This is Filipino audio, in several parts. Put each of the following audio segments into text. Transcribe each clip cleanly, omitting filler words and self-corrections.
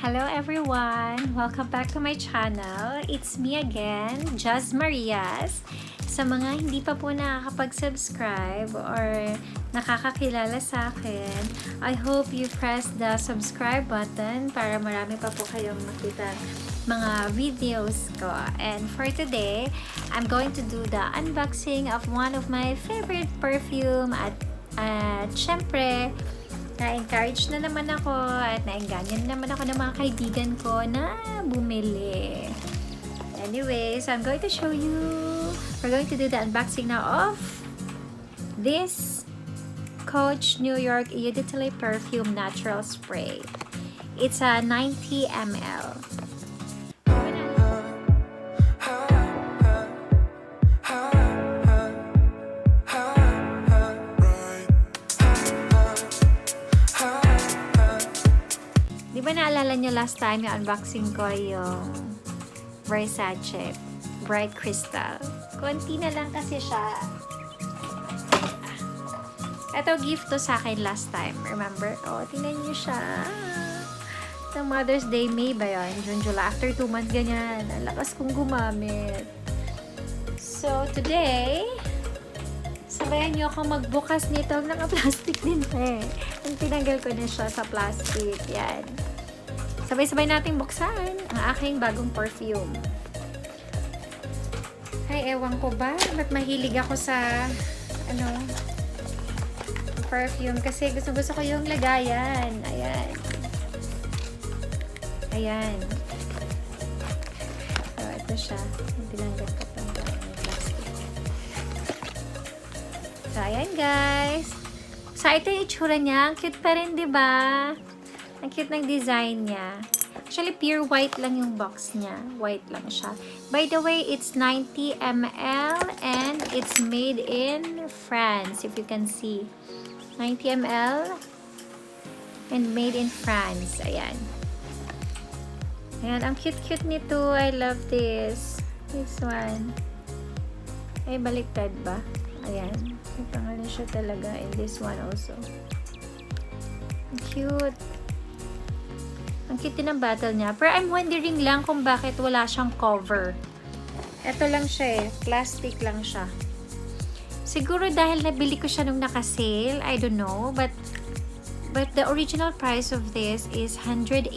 Hello everyone! Welcome back to my channel. It's me again, Jaz Marias. Sa mga hindi pa po nakakapag-subscribe or nakakakilala sa akin, I hope you press the subscribe button para marami pa po kayong makita mga videos ko. And for today, I'm going to do the unboxing of one of my favorite perfume at syempre, na-encourage na naman ako at na-engganyan naman ako ng mga kaibigan ko na bumili. Anyways, I'm going to show you. We're going to do the unboxing now of this Coach New York Eau de Toilette Perfume Natural Spray. It's a 90 ml. Di ba naalala nyo last time yung unboxing ko yung Versace Bright Crystal? Konti na lang kasi siya. Ito gift to sa akin last time. Remember? Oh, tingnan nyo siya. Sa Mother's Day, May ba yun? June, July. After 2 months, ganyan. Ang lakas kong gumamit. So, today, sabayan nyo ako magbukas nito. Naka-plastic din pa eh. Ang tinanggal ko na siya sa plastic. Yan. Sabay-sabay nating buksan ang aking bagong perfume. Ay, ewan ko ba? Ba't mahilig ako sa perfume? Kasi gusto ko yung lagayan. Ayan. Ayan. So, ito siya. Tinanggal ko pa ng plastic. So, ayan guys. So, ito yung itsura niya. Ang cute pa rin, diba? Ang cute ng design niya. Actually, pure white lang yung box niya. White lang siya. By the way, it's 90 ml and it's made in France, if you can see. 90 ml and made in France. Ayan. Ayan, ang cute-cute nito. I love this. This one. Ay, baliktad ba? Ayan. May pangalan siya talaga. And this one also. Ang cute. Ang cute din ang bottle niya. Pero I'm wondering lang kung bakit wala siyang cover. Ito lang siya eh. Plastic lang siya. Siguro dahil nabili ko siya nung naka-sale. I don't know. But the original price of this is 118.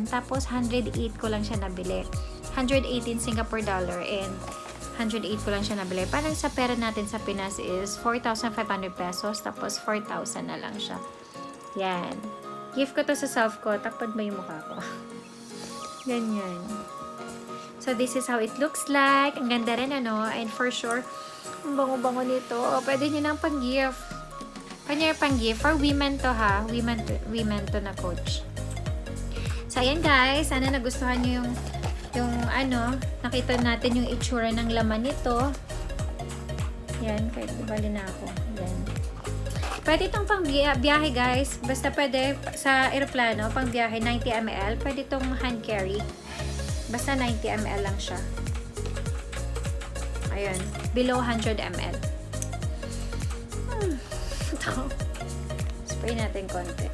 Tapos 108 ko lang siya nabili. 118 Singapore dollar and 108 ko lang siya nabili. Parang sa pera natin sa Pinas is 4,500 pesos. Tapos 4,000 na lang siya. Yan. Gift ko to sa self ko. Takpan ba yung mukha ko? Ganyan. So, this is how it looks like. Ang ganda rin, ano? And for sure, ang bango-bango nito. O, pwede nyo nang pang-gift. Kanya pang-gift. For women to, ha? Women to na Coach. So, ayan guys. Sana nagustuhan nyo yung nakita natin yung itsura ng laman nito. Yan. Kahit ibali na ako. Yan. Pwede itong pang biyahe guys. Basta pwede sa aeroplano, pang biyahe 90 ml. Pwede itong hand carry. Basta 90 ml lang siya. Ayan. Below 100 ml. Ito. Spray natin konti.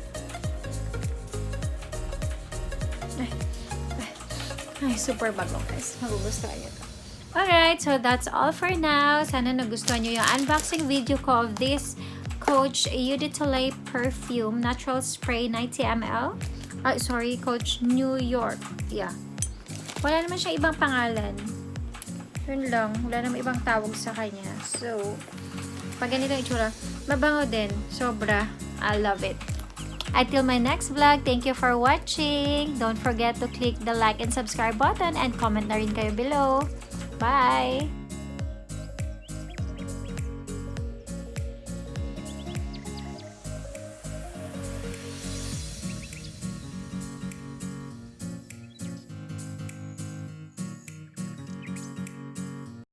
Ay, super bago guys. Magugustuhan nyo ito. Alright, so that's all for now. Sana nagustuhan nyo yung unboxing video ko of this Coach Eau de Toilette Perfume Natural Spray 90 ml. Sorry, Coach New York. Yeah. Wala naman siya ibang pangalan. Yun lang. Wala naman ibang tawag sa kanya. So, pag ganito yung itsura, mabango din. Sobra. I love it. Until my next vlog, thank you for watching. Don't forget to click the like and subscribe button and comment na rin kayo below. Bye!